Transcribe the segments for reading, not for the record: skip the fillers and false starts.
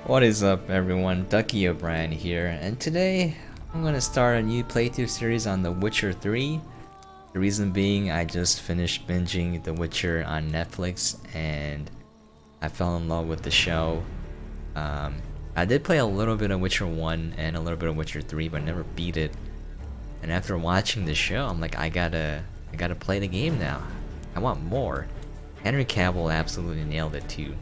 What is up everyone, Ducky Obrien here, and today I'm gonna start a new playthrough series on The Witcher 3. The reason being, I just finished binging The Witcher on Netflix and I fell in love with the show. I did play a little bit of Witcher 1 and a little bit of Witcher 3, but never beat it. And after watching the show, I'm like, I gotta play the game now. I want more. Henry Cavill absolutely nailed it too,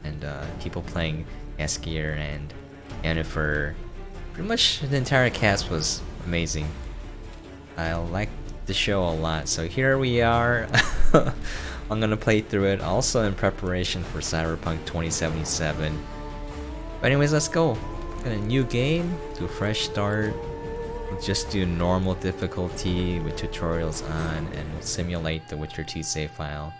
and people playing Eskier and Yennefer, pretty much the entire cast was amazing. I liked the show a lot, so here we are. I'm gonna play through it, also in preparation for Cyberpunk 2077. But anyways, let's go. Got a new game, do a fresh start. We'll just do normal difficulty with tutorials on, and we'll simulate the Witcher 2 save file.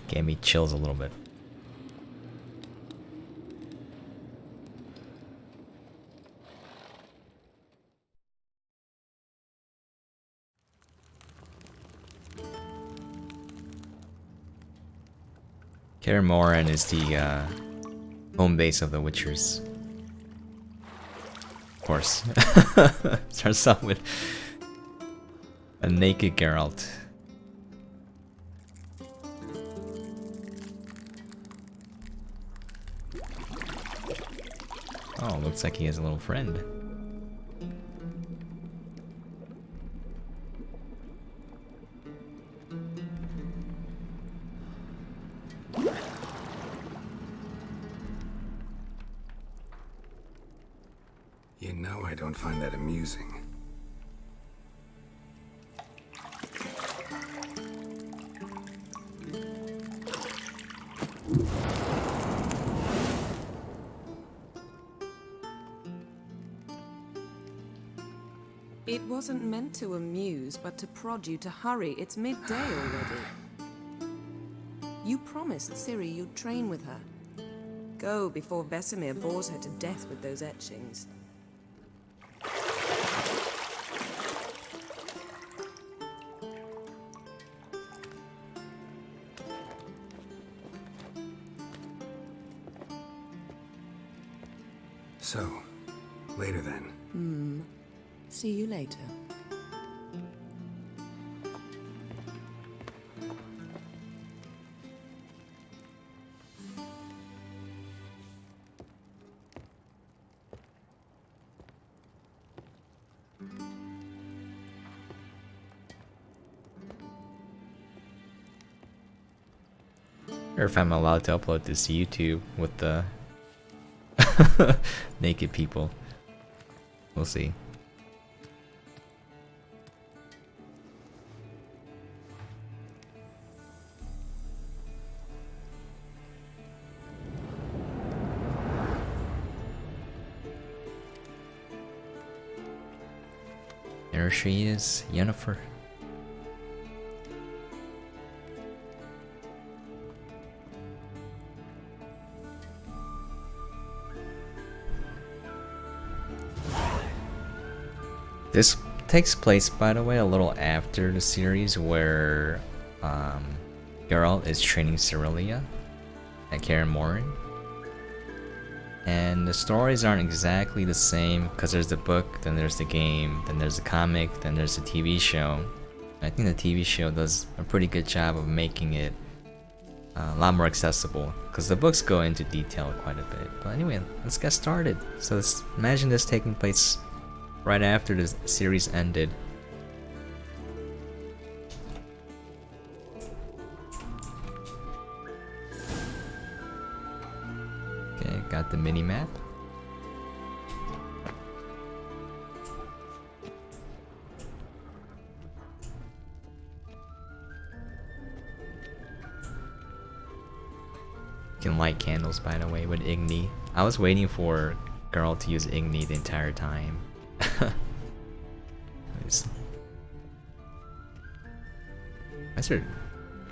Gave me chills a little bit. Kaer Morhen is the home base of the Witchers. Of course. Starts off with a naked Geralt. Oh, looks like he has a little friend. You know I don't find that amusing. It wasn't meant to amuse, but to prod you to hurry. It's midday already. You promised Ciri you'd train with her. Go before Vesemir bores her to death with those etchings. So, later then. See you later. Or if I'm allowed to upload this to YouTube with the naked people. We'll see. There she is, Yennefer. This takes place, by the way, a little after the series where Geralt is training Cirilia at Kaer Morhen. And the stories aren't exactly the same because there's the book, then there's the game, then there's the comic, then there's the TV show. I think the TV show does a pretty good job of making it a lot more accessible because the books go into detail quite a bit. But anyway, let's get started. So let's imagine this taking place right after the series ended. Okay, got the mini map. You can light candles, by the way, with Igni. I was waiting for Geralt to use Igni the entire time.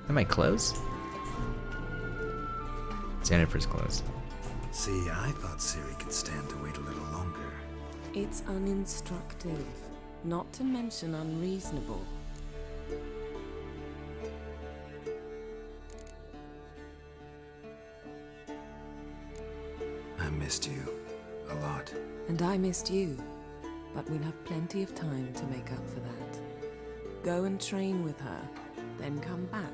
Am I close? Yennefer's close. See, I thought Ciri could stand to wait a little longer. It's uninstructive, not to mention unreasonable. I missed you a lot. And I missed you, but we'll have plenty of time to make up for that. Go and train with her, then come back.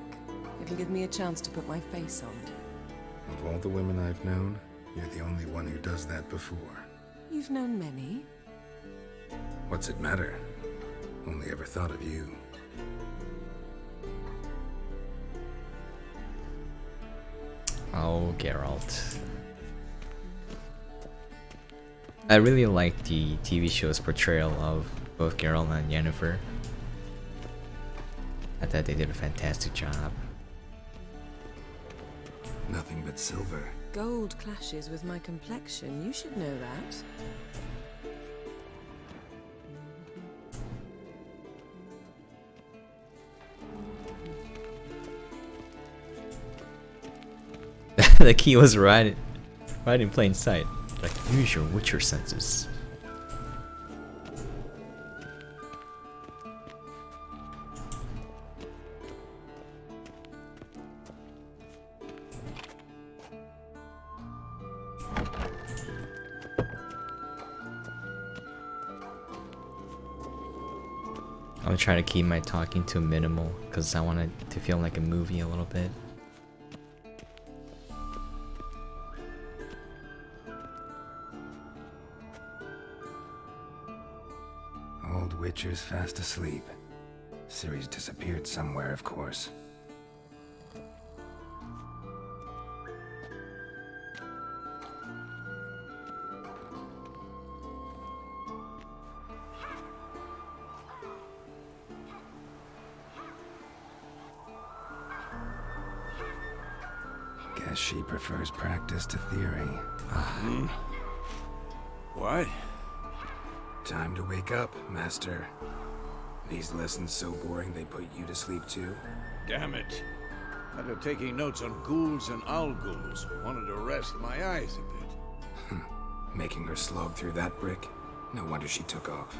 It'll give me a chance to put my face on. Of all the women I've known, you're the only one who does that before. You've known many. What's it matter? Only ever thought of you. Oh, Geralt. I really like the TV show's portrayal of both Geralt and Yennefer. I thought they did a fantastic job. Nothing but silver. Gold clashes with my complexion. You should know that. The key was right in plain sight. Like, use your Witcher senses. I'm trying to keep my talking to a minimal because I want it to feel like a movie a little bit. Old Witcher's fast asleep. Ciri's disappeared somewhere, of course. Guess she prefers practice to theory. What? Time to wake up, Master. These lessons so boring they put you to sleep too? Damn it. After taking notes on ghouls and owl ghouls, wanted to rest my eyes a bit. Making her slog through that brick? No wonder she took off.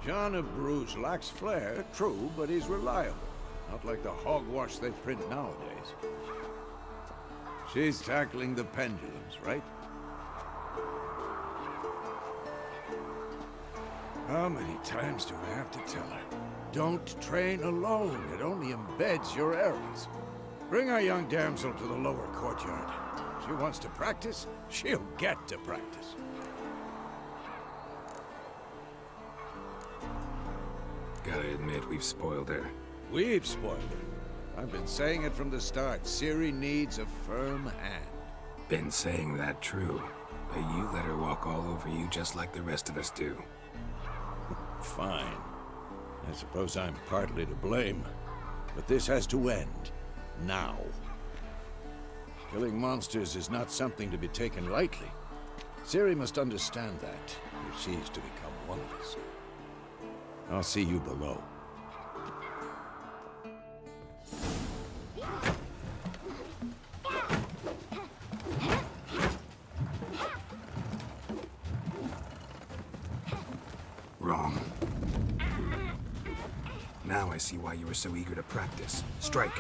John of Bruges lacks flair, true, but he's reliable. Not like the hogwash they print nowadays. She's tackling the pendulums, right? How many times do I have to tell her? Don't train alone. It only embeds your errors. Bring our young damsel to the lower courtyard. If she wants to practice, she'll get to practice. Gotta admit, we've spoiled her. We've spoiled her. I've been saying it from the start. Ciri needs a firm hand. Been saying that true, but you let her walk all over you just like the rest of us do. Fine. I suppose I'm partly to blame. But this has to end. Now. Killing monsters is not something to be taken lightly. Ciri must understand that, if she's to become one of us. I'll see you below. Wrong. Now I see why you were so eager to practice. Strike.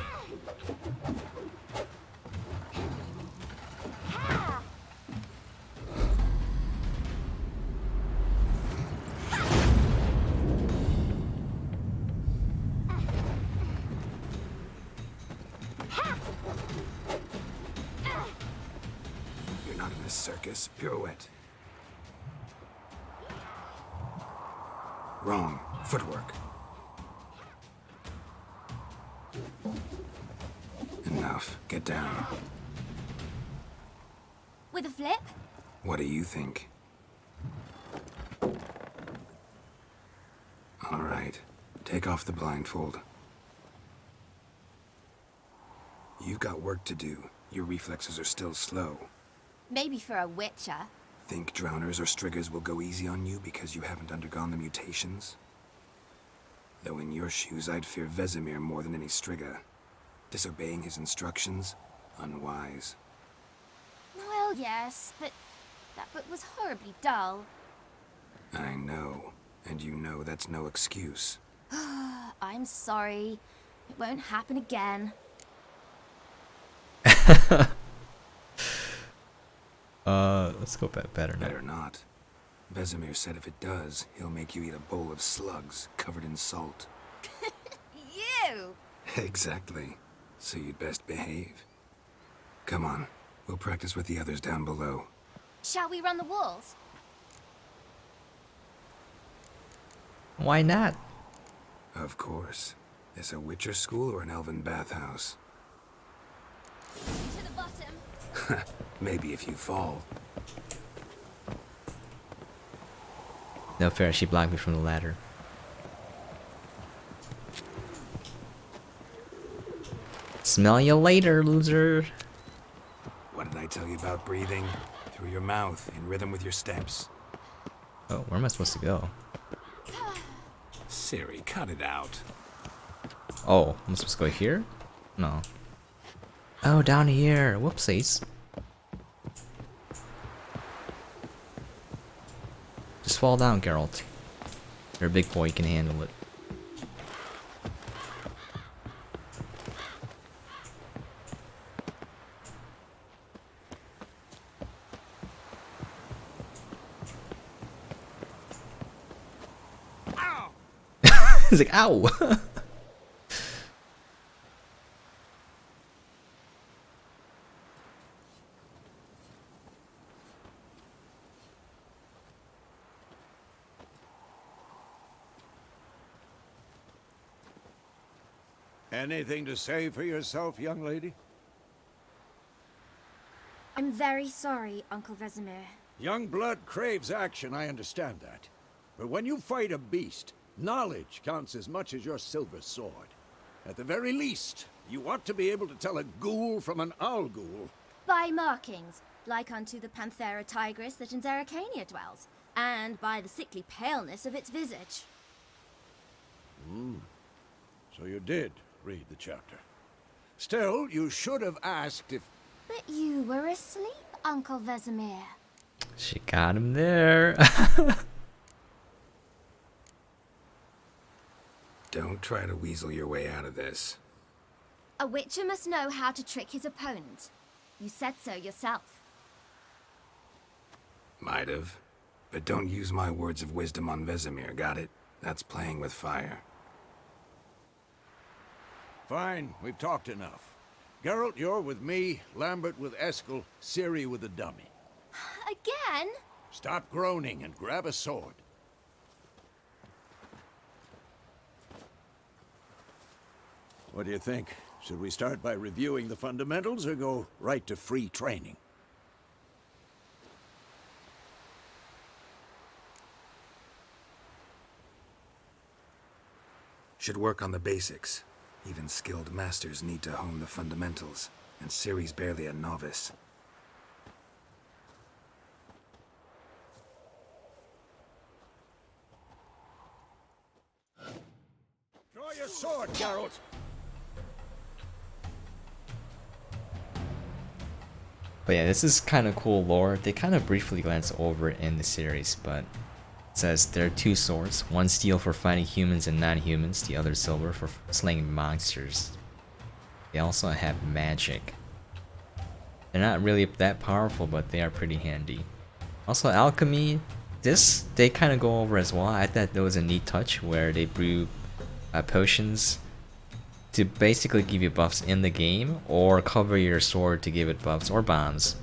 You're not in this circus. Pirouette. Wrong. Footwork. Enough. Get down. With a flip? What do you think? All right. Take off the blindfold. You've got work to do. Your reflexes are still slow. Maybe for a witcher. Think drowners or striggers will go easy on you because you haven't undergone the mutations? Though in your shoes, I'd fear Vesemir more than any strigger. Disobeying his instructions? Unwise. Well, yes, but that book was horribly dull. I know. And you know that's no excuse. I'm sorry. It won't happen again. Let's go back better now. Better not. Vesemir said if it does, he'll make you eat a bowl of slugs covered in salt. You! Exactly. So you'd best behave. Come on. We'll practice with the others down below. Shall we run the walls? Why not? Of course. Is a Witcher school or an elven bathhouse? To the bottom. Maybe if you fall. No fair, she blocked me from the ladder. Smell you later, loser. What did I tell you about breathing? Through your mouth, in rhythm with your steps. Oh, where am I supposed to go? Ciri, cut it out. Oh, I'm supposed to go here? No. Oh, down here. Whoopsies. Just fall down, Geralt. You're a big boy, you can handle it. Ow! He's like, ow! Anything to say for yourself, young lady? I'm very sorry, Uncle Vesemir. Young blood craves action, I understand that. But when you fight a beast, knowledge counts as much as your silver sword. At the very least, you ought to be able to tell a ghoul from an owl ghoul. By markings, like unto the Panthera tigris that in Zeracania dwells, and by the sickly paleness of its visage. So you did read the chapter. Still, you should have asked if... But you were asleep, Uncle Vesemir. She got him there. Don't try to weasel your way out of this. A witcher must know how to trick his opponent. You said so yourself. Might have. But don't use my words of wisdom on Vesemir, got it? That's playing with fire. Fine, we've talked enough. Geralt, you're with me, Lambert with Eskel, Ciri with the dummy. Again? Stop groaning and grab a sword. What do you think? Should we start by reviewing the fundamentals or go right to free training? Should work on the basics. Even skilled masters need to hone the fundamentals, and Ciri's barely a novice. Draw your sword, Geralt! But yeah, this is kind of cool lore. They kind of briefly glance over it in the series, but it says there are two swords. One steel for fighting humans and non-humans, the other silver for slaying monsters. They also have magic. They're not really that powerful, but they are pretty handy. Also, alchemy, this they kind of go over as well. I thought that was a neat touch where they brew potions to basically give you buffs in the game, or cover your sword to give it buffs, or bombs.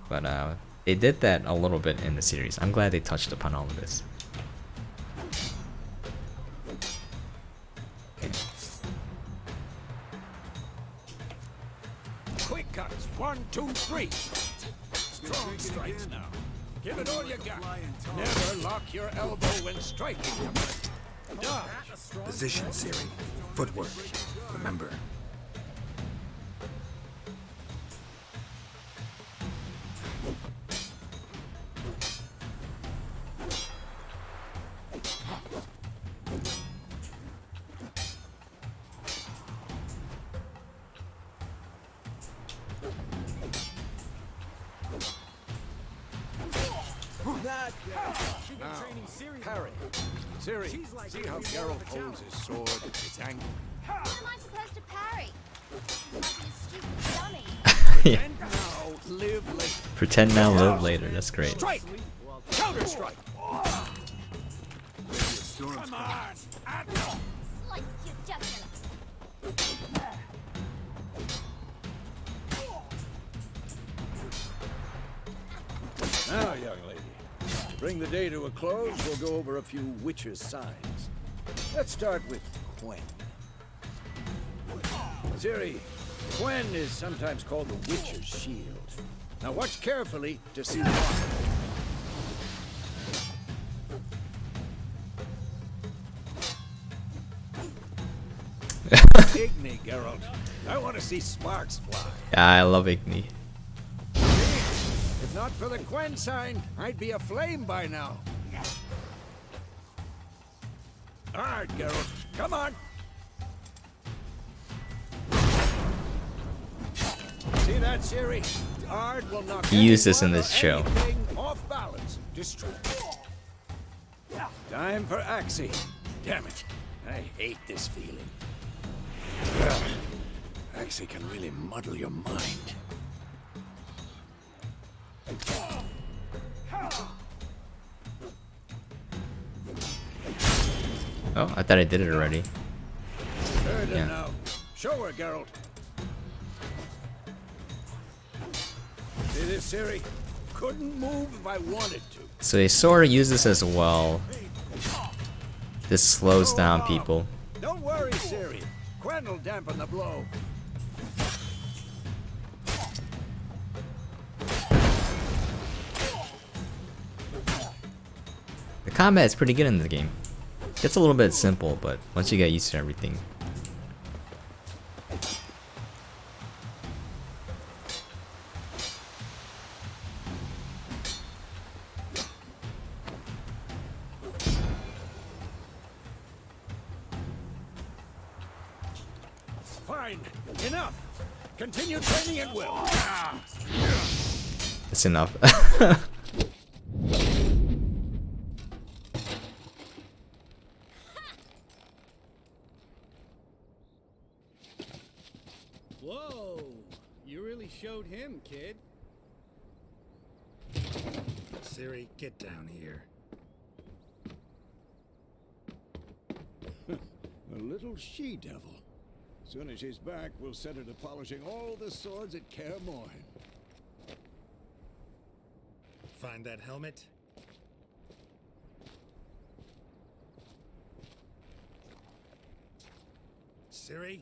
But they did that a little bit in the series. I'm glad they touched upon all of this. Okay. Quick cuts, 1, 2, 3. Strong strikes now. Give it all you got. Never lock your elbow when striking. Dodge. Position, Ciri. Footwork. Remember. Now, parry. Ciri, see how Geralt holds his sword at its angle? How am I supposed to parry? Like a stupid dummy. Yeah. And now, live later. Pretend now, live later. That's great. Strike! Counter strike! Come on! Slice your jugular. Now, young lady, to bring the day to a close, we'll go over a few Witcher's signs. Let's start with Gwent. Ciri, Gwent is sometimes called the Witcher's shield. Now watch carefully to see why. Igni, Geralt. I want to see sparks fly. Yeah, I love Igni. If not for the Gwent sign, I'd be aflame by now. All right, Geralt. Come on. See that, Ciri? Ard will knock He used this in anyone this or show. anything off balance. Destroy. Time for Axie. Damn it. I hate this feeling. Ugh. Axie can really muddle your mind. Oh, I thought I did it already. Heard him Yeah. now. Show her, Geralt. See this, Ciri? Couldn't move if I wanted to. So they sort of use this as well. This slows down people. Don't worry, Ciri. Gwent will dampen the blow. The combat is pretty good in the game. Gets a little bit simple, but once you get used to everything. Fine. Enough. Continue training at will. That's enough. Whoa! You really showed him, kid. Ciri, get down here. A little she-devil. Soon as she's back, we'll set her to polishing all the swords at Kaer Morhen. Find that helmet? Ciri?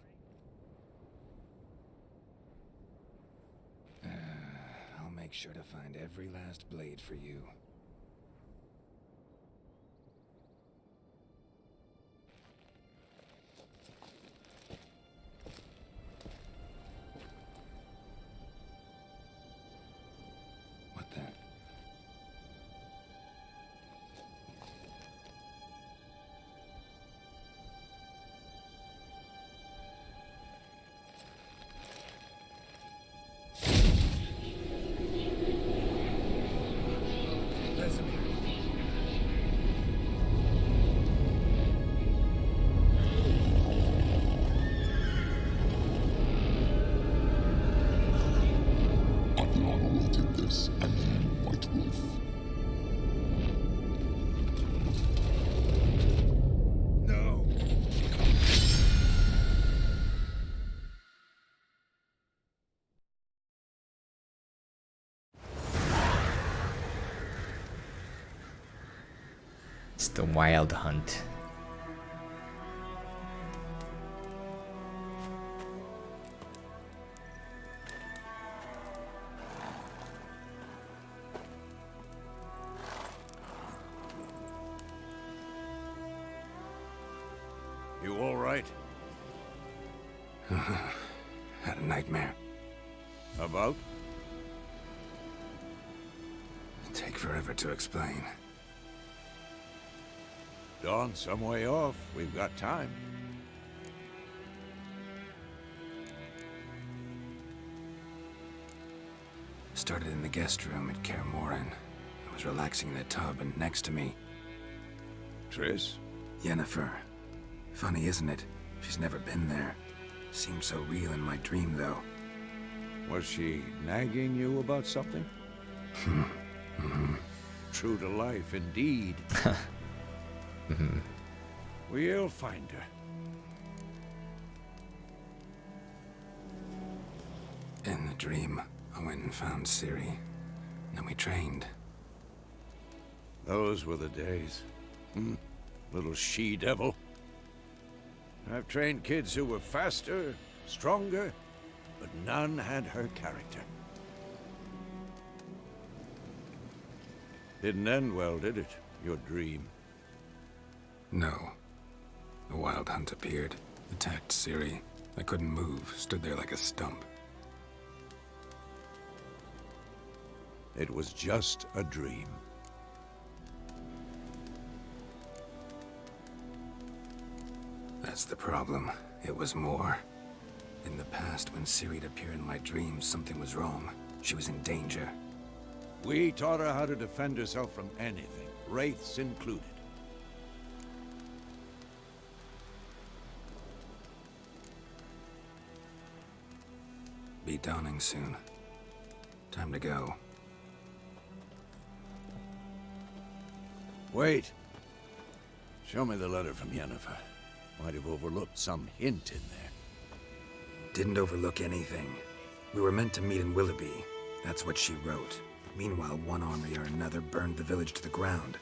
I'll make sure to find every last blade for you. What the? No! It's the Wild Hunt. You all right? Had a nightmare. About? Take forever to explain. Dawn's some way off. We've got time. Started in the guest room at Kaer Morhen. I was relaxing in a tub, and next to me, Triss? Yennefer. Funny, isn't it? She's never been there. Seemed so real in my dream, though. Was she nagging you about something? True to life, indeed. We'll find her. In the dream, I went and found Ciri. Then we trained. Those were the days. Little she-devil. I've trained kids who were faster, stronger, but none had her character. Didn't end well, did it? Your dream? No. The Wild Hunt appeared, attacked Ciri. I couldn't move, stood there like a stump. It was just a dream. That's the problem. It was more. In the past, when Ciri'd appear in my dreams, something was wrong. She was in danger. We taught her how to defend herself from anything, wraiths included. Be dawning soon. Time to go. Wait. Show me the letter from Yennefer. Might have overlooked some hint in there. Didn't overlook anything. We were meant to meet in Willoughby. That's what she wrote. Meanwhile, one army or another burned the village to the ground.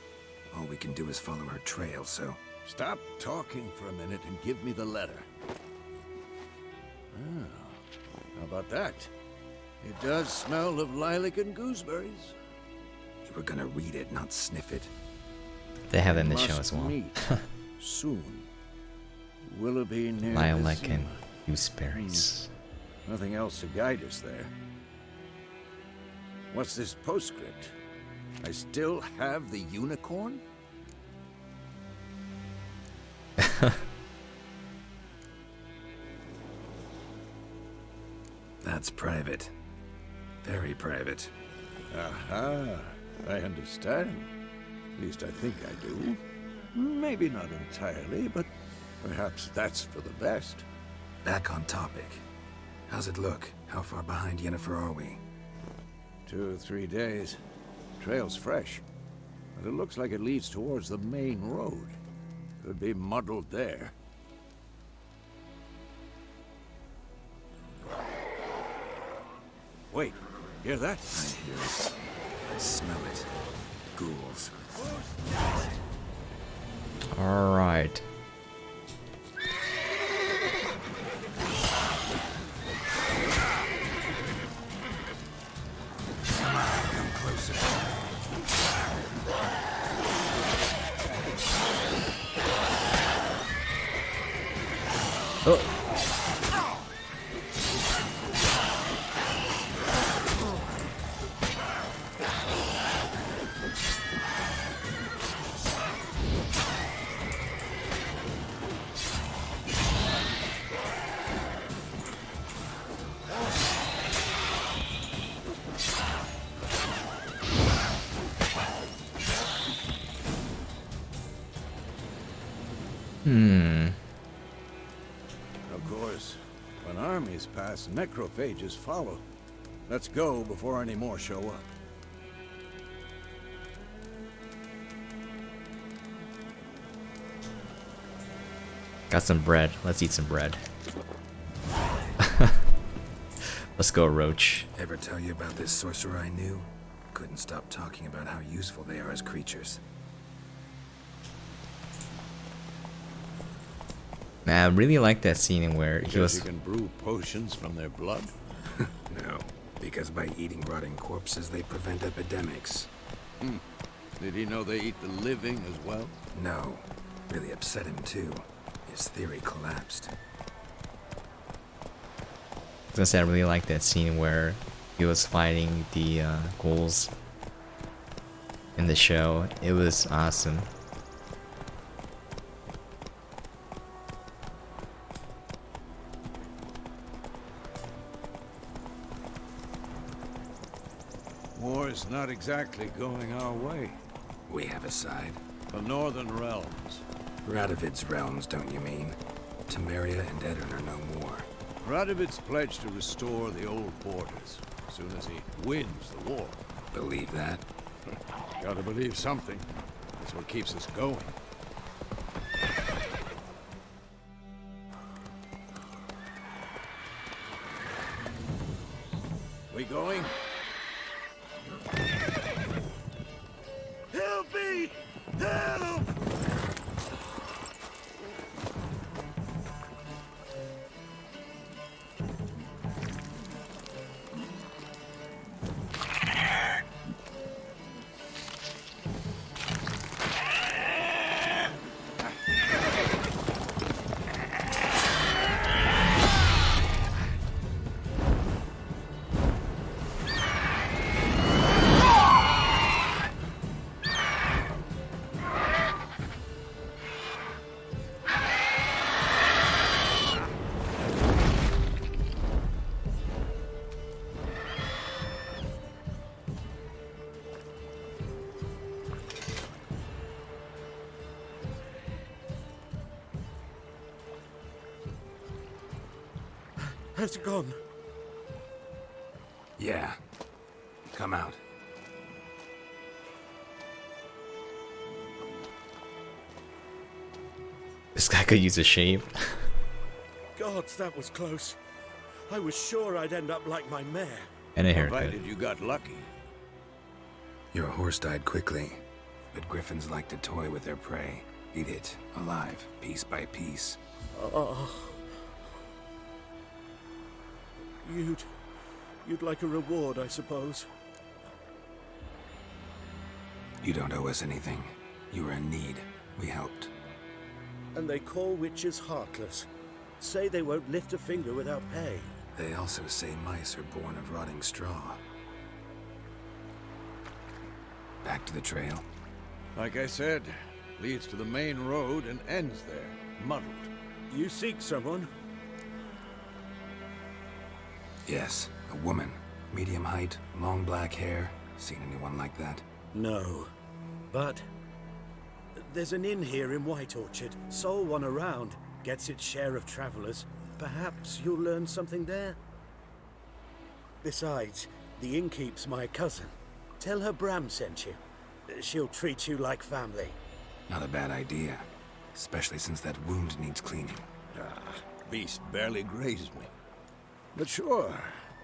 All we can do is follow her trail, so... Stop talking for a minute and give me the letter. Oh, how about that? It does smell of lilac and gooseberries. You were gonna read it, not sniff it. They have it in the Must show as well. meet soon. Willoughby near Lilac the and Zima. gooseberries. Nothing else to guide us there. What's this postscript? I still have the unicorn? That's private. Very private. Aha, I understand. At least I think I do. Maybe not entirely, but perhaps that's for the best. Back on topic. How's it look? How far behind Yennefer are we? 2 or 3 days. Trail's fresh, but it looks like it leads towards the main road. Could be muddled there. Wait, hear that? I hear it. I smell it. Ghouls. Alright. Come closer. Oh. Of course, when armies pass, necrophages follow. Let's go before any more show up. Got some bread. Let's eat some bread. Let's go, Roach. Ever tell you about this sorcerer I knew? Couldn't stop talking about how useful they are as creatures. Man, I really like that scene where he Because was. you can brew potions from their blood? No, because by eating rotting corpses, they prevent epidemics. Did he know they eat the living as well? No, really upset him too. His theory collapsed. I was gonna say I really like that scene where he was fighting the ghouls in the show. It was awesome. War's not exactly going our way. We have a side. The Northern Realms. Radovid's realms, don't you mean? Temeria and Edirn are no more. Radovid's pledged to restore the old borders as soon as he wins the war. Believe that? Gotta believe something. That's what keeps us going. We going? Help me! Help! Has it gone? Yeah. Come out. This guy could use a shave. Gods, that was close. I was sure I'd end up like my mare. And a haircut. Provided you got lucky. Your horse died quickly, but griffins like to toy with their prey. Eat it, alive, piece by piece. Oh. You'd like a reward, I suppose. You don't owe us anything. You were in need. We helped. And they call witches heartless. Say they won't lift a finger without pay. They also say mice are born of rotting straw. Back to the trail. Like I said, leads to the main road and ends there, muddled. You seek someone? Yes, a woman. Medium height, long black hair. Seen anyone like that? No. But there's an inn here in White Orchard. Sole one around. Gets its share of travelers. Perhaps you'll learn something there? Besides, the innkeep's my cousin. Tell her Bram sent you. She'll treat you like family. Not a bad idea. Especially since that wound needs cleaning. Beast barely grazed me. But sure,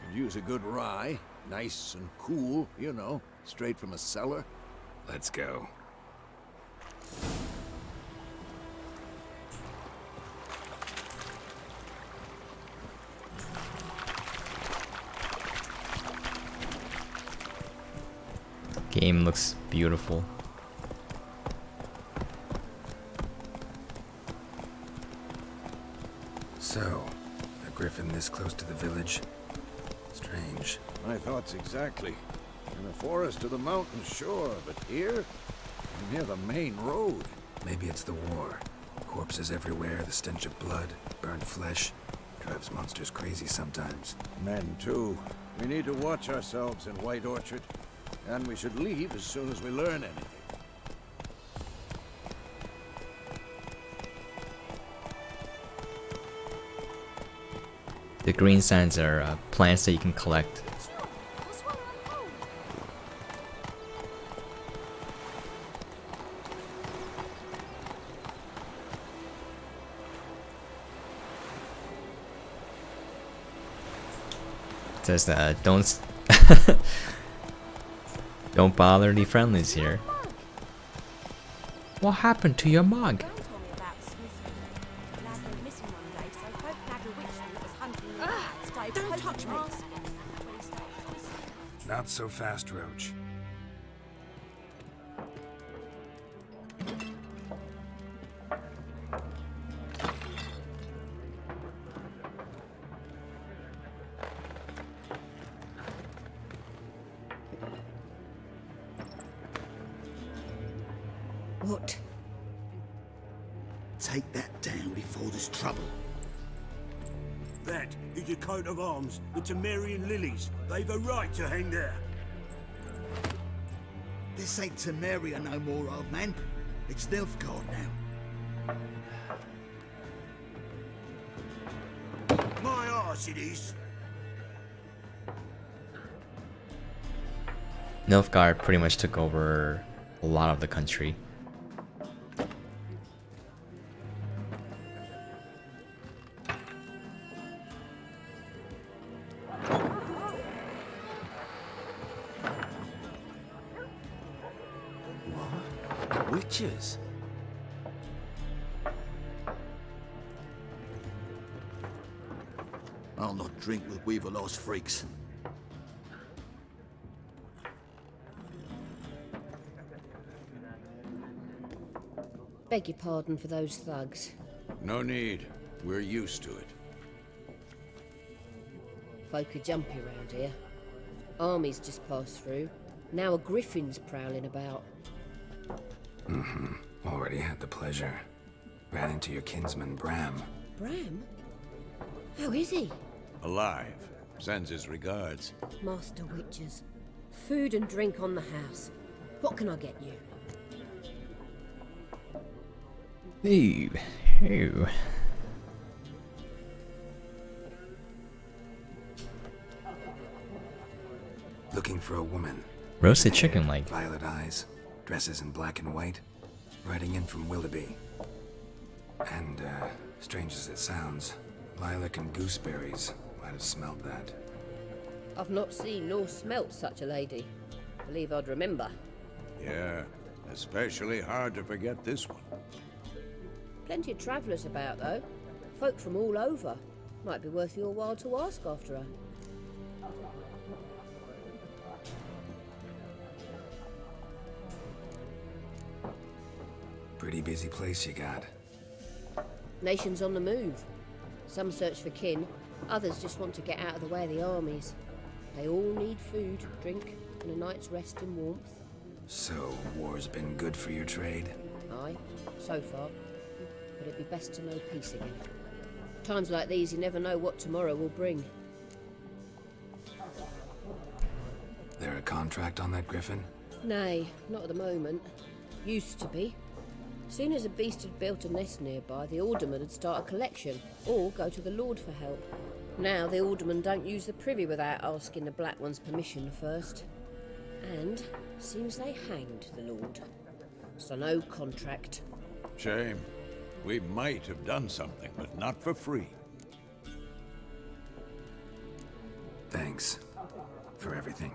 could use a good rye. Nice and cool, you know, straight from a cellar. Let's go. Game looks beautiful. So, a griffin this close to the village? Strange. My thoughts exactly. In the forest or the mountains, sure, but here? Near the main road. Maybe it's the war. Corpses everywhere, the stench of blood, burned flesh. Drives monsters crazy sometimes. Men, too. We need to watch ourselves in White Orchard. And we should leave as soon as we learn anything. The green signs are plants that you can collect. It says don't don't bother the friendlies here. What happened to your mug? Don't touch me. Not so fast, Roach. What? Take that down before there's trouble. That is your coat of arms, the Temerian lilies. They've a right to hang there. This ain't Temeria no more, old man. It's Nilfgaard now. My arse it is. Nilfgaard pretty much took over a lot of the country. Witches? I'll not drink with Weaver-lost freaks. Beg your pardon for those thugs. No need. We're used to it. Folk are jumpy around here. Armies just passed through. Now a griffin's prowling about. Already had the pleasure. Ran into your kinsman, Bram. Bram? How is he? Alive. Sends his regards. Master Witchers. Food and drink on the house. What can I get you? Ooh. Looking for a woman. Roasted chicken like. Violet eyes. Dresses in black and white. Riding in from Willoughby. And, strange as it sounds, lilac and gooseberries. Might have smelled that. I've not seen nor smelt such a lady. Believe I'd remember. Yeah, especially hard to forget this one. Plenty of travellers about, though. Folk from all over. Might be worth your while to ask after her. Pretty busy place you got. Nations on the move. Some search for kin, others just want to get out of the way of the armies. They all need food, drink, and a night's rest in warmth. So, war's been good for your trade? Aye, so far. But it'd be best to know peace again. Times like these, you never know what tomorrow will bring. There a contract on that griffin? Nay, not at the moment. Used to be. Soon as a beast had built a nest nearby, the alderman would start a collection, or go to the Lord for help. Now the alderman don't use the privy without asking the Black One's permission first. And seems they hanged the Lord. So no contract. Shame. We might have done something, but not for free. Thanks for everything.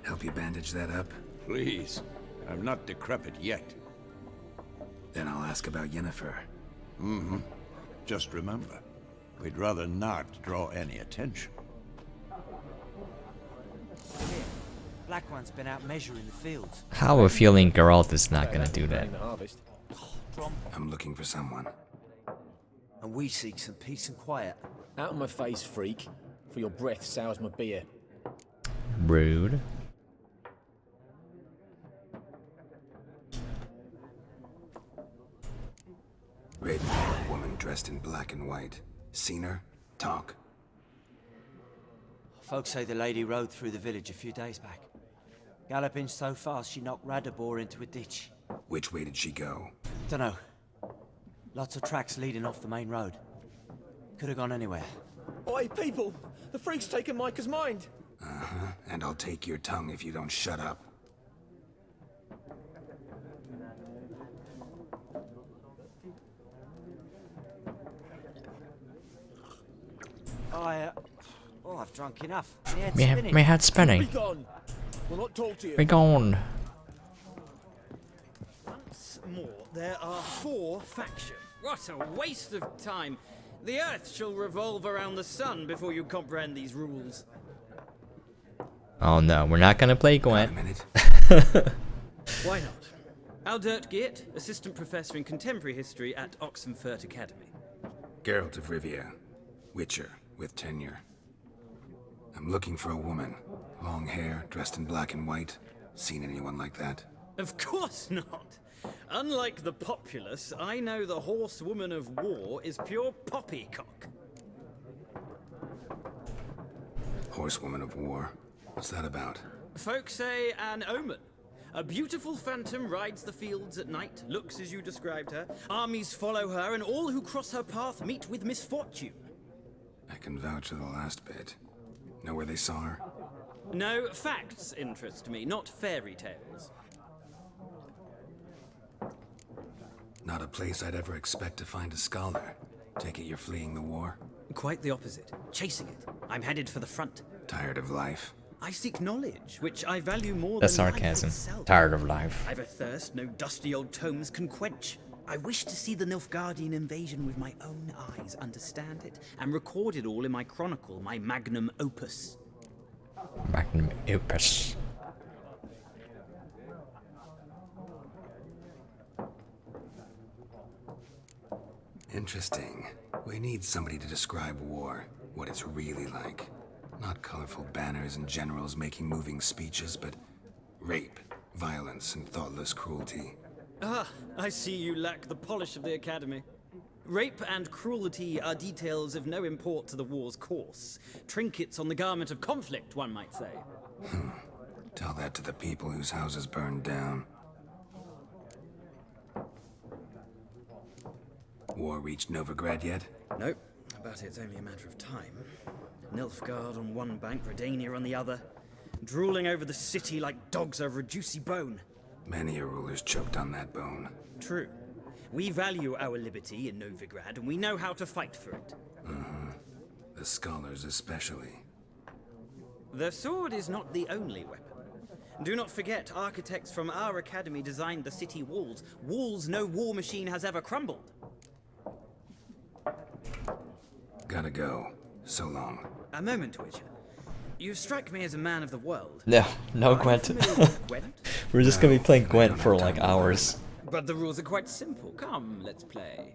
Help you bandage that up? Please. I'm not decrepit yet. Then I'll ask about Yennefer. Mm-hmm. Just remember, we'd rather not draw any attention. Black One's been out measuring the fields. How a feeling Geralt is not gonna do that. I'm looking for someone. And we seek some peace and quiet. Out of my face, freak. For your breath sours my beer. Rude. Raven-haired woman dressed in black and white. Seen her? Talk. Folks say the lady rode through the village a few days back. Galloping so fast she knocked Radabor into a ditch. Which way did she go? Dunno. Lots of tracks leading off the main road. Could have gone anywhere. Oi, people! The freak's taken Micah's mind! Uh-huh. And I'll take your tongue if you don't shut up. I've drunk enough. My head's spinning. Be gone! We'll not talk to you. Be gone. Once more, there are 4 factions. What a waste of time. The Earth shall revolve around the sun before you comprehend these rules. Oh no, we're not gonna play Gwent. Why not? Aldert Geert, Assistant Professor in Contemporary History at Oxenfurt Academy. Geralt of Rivia, Witcher with tenure. I'm looking for a woman. Long hair, dressed in black and white. Seen anyone like that? Of course not. Unlike the populace, I know the horsewoman of war is pure poppycock. Horsewoman of war? What's that about? Folks say an omen. A beautiful phantom rides the fields at night, looks as you described her. Armies follow her, and all who cross her path meet with misfortune. I can vouch for the last bit. Know where they saw her? No, facts interest me, not fairy tales. Not a place I'd ever expect to find a scholar. Take it you're fleeing the war? Quite the opposite. Chasing it. I'm headed for the front. Tired of life? I seek knowledge, which I value more That's than life sarcasm. itself. Tired of life. I've a thirst no dusty old tomes can quench. I wish to see the Nilfgaardian invasion with my own eyes, understand it, and record it all in my chronicle, my magnum opus. Magnum opus. Interesting. We need somebody to describe war, what it's really like. Not colorful banners and generals making moving speeches, but rape, violence, and thoughtless cruelty. Ah, I see you lack the polish of the Academy. Rape and cruelty are details of no import to the war's course. Trinkets on the garment of conflict, one might say. Tell that to the people whose houses burned down. War reached Novigrad yet? Nope, but it's only a matter of time. Nilfgaard on one bank, Redania on the other, drooling over the city like dogs over a juicy bone. Many a ruler's choked on that bone. True. We value our liberty in Novigrad, and we know how to fight for it. The scholars especially. The sword is not the only weapon. Do not forget, architects from our academy designed the city walls. Walls no war machine has ever crumbled. Gotta go. So long. A moment, Witcher. You strike me as a man of the world. No Gwent. Gwent? We're just gonna be playing Gwent for like hours. But the rules are quite simple. Come, let's play.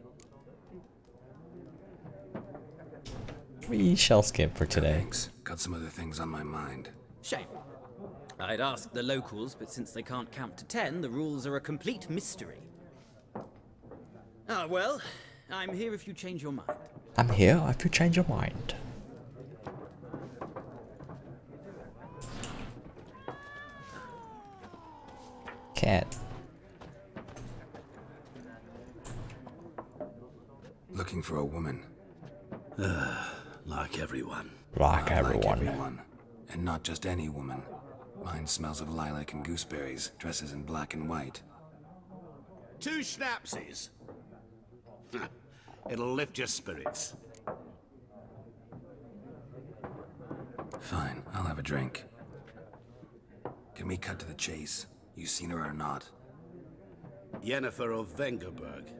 We shall skip for today. Thanks. Got some other things on my mind. Shame. I'd ask the locals, but since they can't count to 10, the rules are a complete mystery. Ah, well, I'm here if you change your mind. I'm here if you change your mind. Cat. Looking for a woman. Like everyone. Like Like everyone. everyone. And not just any woman. Mine smells of lilac and gooseberries, dresses in black and white. 2 schnapsies. It'll lift your spirits. Fine, I'll have a drink. Can we cut to the chase? You seen her or not? Yennefer of Vengerberg.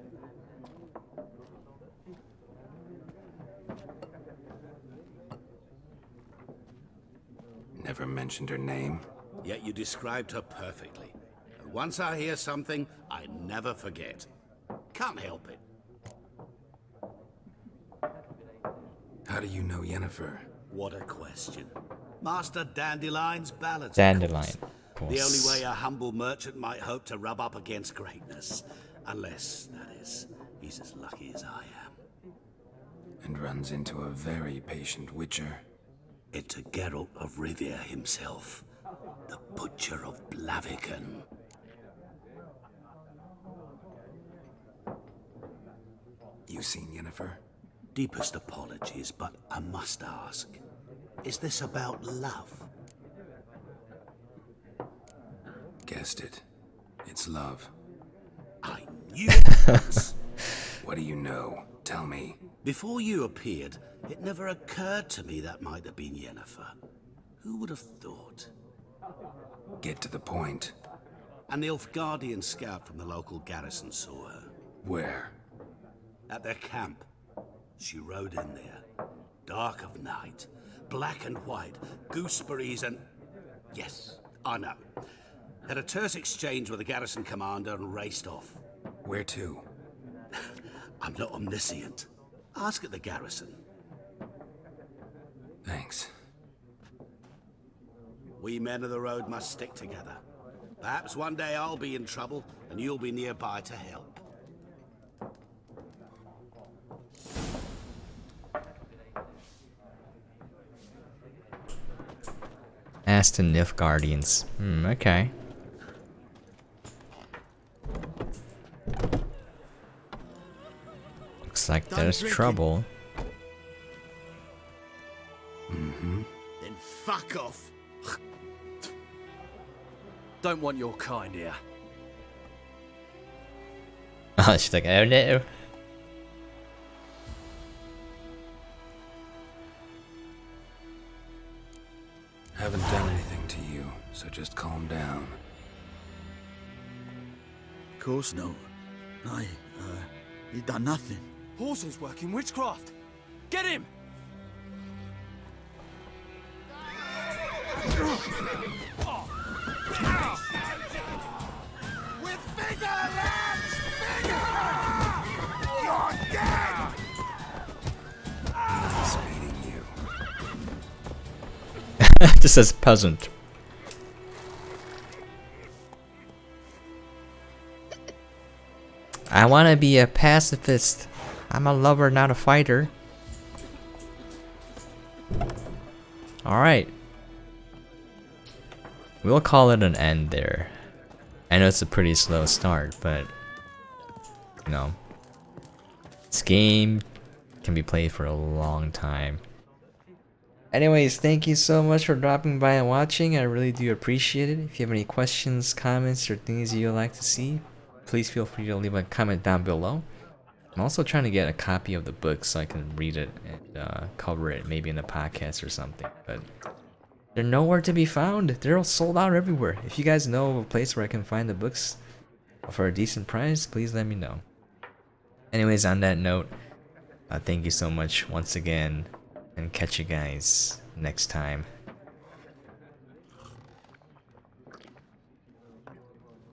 Never mentioned her name. Yet you described her perfectly. And once I hear something, I never forget. Can't help it. How do you know Yennefer? What a question. Master Dandelion's ballads. Dandelion. Of course. The only way a humble merchant might hope to rub up against greatness. Unless, that is, he's as lucky as I am. And runs into a very patient witcher. Into Geralt of Rivia himself. The Butcher of Blaviken. You seen Yennefer? Deepest apologies, but I must ask. Is this about love? Guessed it. It's love. I knew it was. What do you know? Tell me. Before you appeared, it never occurred to me that might have been Yennefer. Who would have thought? Get to the point. An Nilfgaardian scout from the local garrison saw her. Where? At their camp. She rode in there. Dark of night. Black and white. Gooseberries and... Yes, I know. Had a terse exchange with the garrison commander and raced off. Where to? I'm not omniscient. Ask at the garrison. Thanks. We men of the road must stick together. Perhaps one day I'll be in trouble and you'll be nearby to help. Ask the Nilfgaardians. Okay. Looks like there's trouble. Mm-hmm. Then fuck off. Don't want your kind here. Oh, she's like, oh no. Haven't done anything to you, so just calm down. Of course no. He done nothing. Horses working witchcraft. Get him! With vigor, lads! Vigor! You're dead! Nice meeting you. Just as peasant. I want to be a pacifist. I'm a lover, not a fighter. Alright. We'll call it an end there. I know it's a pretty slow start, but... You know. This game can be played for a long time. Anyways, thank you so much for dropping by and watching. I really do appreciate it. If you have any questions, comments, or things you'd like to see, please feel free to leave a comment down below. I'm also trying to get a copy of the book so I can read it and cover it maybe in a podcast or something. But they're nowhere to be found. They're all sold out everywhere. If you guys know of a place where I can find the books for a decent price, please let me know. Anyways, on that note, thank you so much once again, and catch you guys next time.